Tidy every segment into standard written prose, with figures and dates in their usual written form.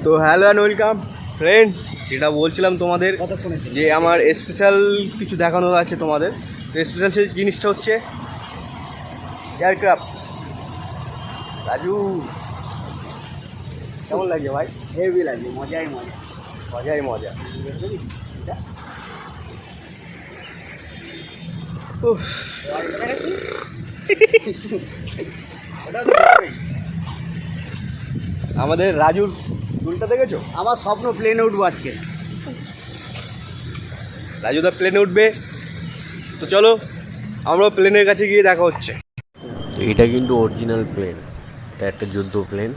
তো hello and welcome friends, যেটা বলছিলাম তোমাদের যে আমার স্পেশাল কিছু দেখানোর আছে তোমাদের। তো স্পেশাল সেই জিনিসটা হচ্ছে এয়ারক্রাফট। রাজু কেমন লাগছে ভাই? হেভি লাগছে, মজাই মজা, মজাই মজা। উফ। আমাদের রাজুর চুলটা দেখেছো? আমার স্বপ্ন প্লেনে উঠবো আজকে। রাজু দা প্লেনে উঠবে, তো চলো আমরা প্লেনের কাছে গিয়ে দেখা হচ্ছে। তো এটা কিন্তু অরিজিনাল প্লেন, এটা একটা যুদ্ধ প্লেন।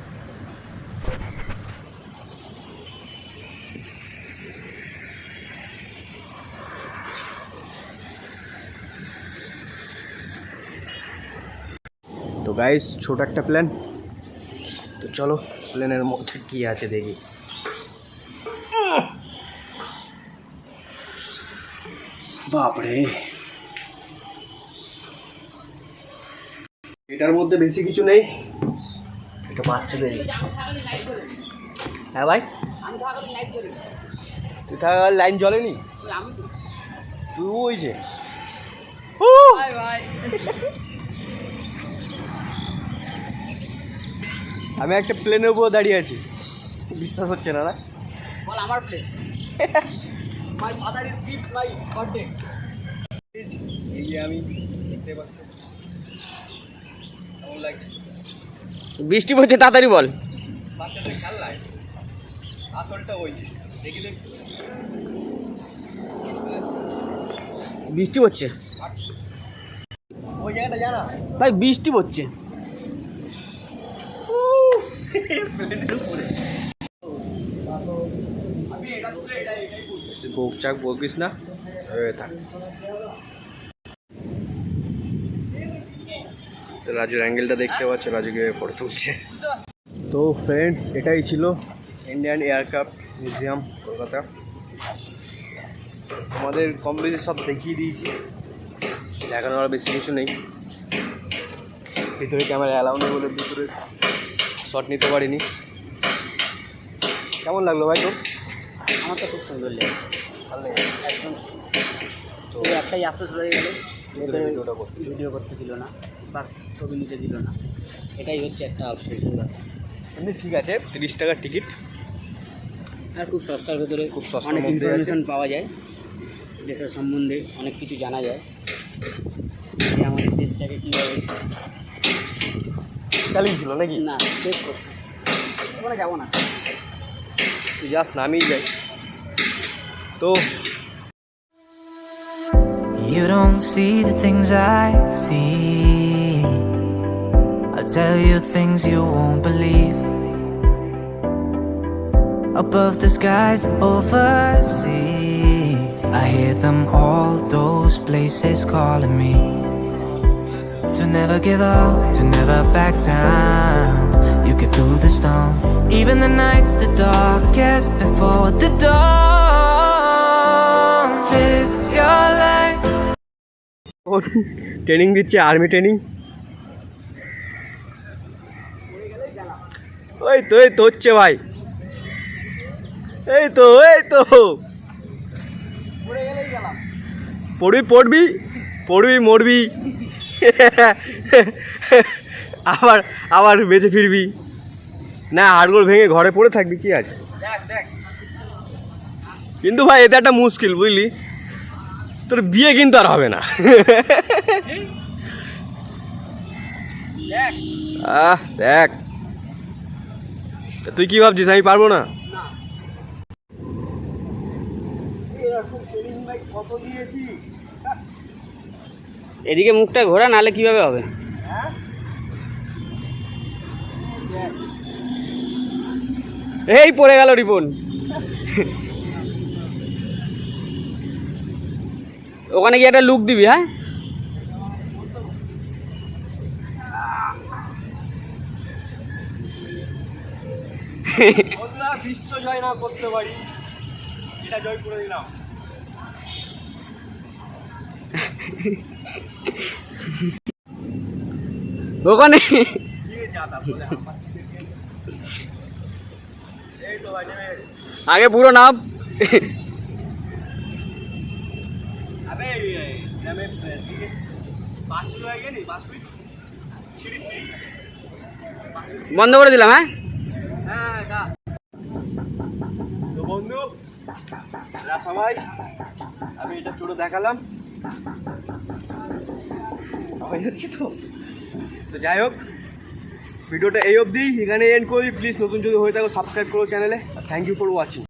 তো গাইস, ছোট একটা প্ল্যান। তো চলো প্লেনের মধ্যে কি আছে দেখি। বাপরে, এটার মধ্যে বেশি কিছু নেই, এটা বাচ্চাদের। হ্যাঁ ভাই, তুই থাকার লাইন জ্বলেনি? তুই ওই যে আমি একটা প্লেনের উপর দাঁড়িয়ে আছি, বিশ্বাস হচ্ছে না না? বল আমার plane. My father is gift my birthday. এই যে আমি দেখতে পাচ্ছি, কেমন লাগছে? বৃষ্টি পড়ছে, তাড়াতাড়ি বল। বাচ্চাদের খেলনায় আসলটা ওই যে দেখলে বৃষ্টি পড়ছে ওই জায়গাটা জানা ভাই, বৃষ্টি পড়ছে। চাক বলকিস না, থাক। তো রাজুর অ্যাঙ্গেলটা দেখতে পাচ্ছে, রাজুকে ফটো তুলছে। তো ফ্রেন্ডস, এটাই ছিল ইন্ডিয়ান এয়ারক্রাফট মিউজিয়াম কলকাতা। আমাদের কম বেশি সব দেখিয়ে দিয়েছি, দেখানোর আর বেশি কিছু নেই। ভিতরে ক্যামেরা অ্যালাউ নেই বলে ভিতরে শট নিতে পারিনি। কেমন লাগলো ভাই তোর? আমার তো খুব সুন্দর লেগেছে, ভালো লেগেছে একদম। তো একটাই আফসোস রয়ে গেল, ভিডিও করতে দিল না বা ছবি নিতে দিল না, এটাই হচ্ছে একটা আফসোস। এমনি ঠিক আছে, 30 টাকার টিকিট, আর খুব সস্তার ভেতরে খুব সস্তার অনেক মধ্যে ইনফরমেশন পাওয়া যায়, দেশের সম্বন্ধে অনেক কিছু জানা যায়, যে আমাদের দেশটাকে কীভাবে চালিয়ে ছিল নাকি? না চেক করছে। ওখানে যাবো না, তুই যাস না, আমিই যাই। তো You don't see the things I see. I'll tell you things you won't believe. Above the skies, overseas, I hear them all, those places calling me. To never give up, to never back down. You get through the storm, even the nights the darkest before the dawn. Live your life. Training দিচ্ছে, army training. ওই তো এই তো হচ্ছে ভাই, এই তো পড়বি মরবি, আবার আবার বেঁচে ফিরবি না, হাড়গোড় ভেঙে ঘরে পড়ে থাকবি, কি আছে? কিন্তু ভাই এটা একটা মুশকিল, বুঝলি, তোর বিয়ে কিন্তু আর হবে না। দেখ, তুই কি ভাবছিস আমি পারবো না? এদিকে মুখটা ঘোরা, নালে কিভাবে হবে? এই পড়ে গেল রিপন। ওখানে গিয়ে একটা লুক দিবি। হ্যাঁ, বিশ্ব জয় না করতে পারি, এটা জয় করে দিলাম। ওখানে আগে পুরো নাম। বন্ধ করে দিলাম। হ্যাঁ তো বন্ধু সবাই আমি এটা ছোটো দেখালাম যাচ্ছি তো যাই হোক ভিডিওটা এই অবধি এখানে এন্ড করি। প্লিজ নতুন যদি হয়ে থাকো সাবস্ক্রাইব করো চ্যানেলে। Thank you for watching.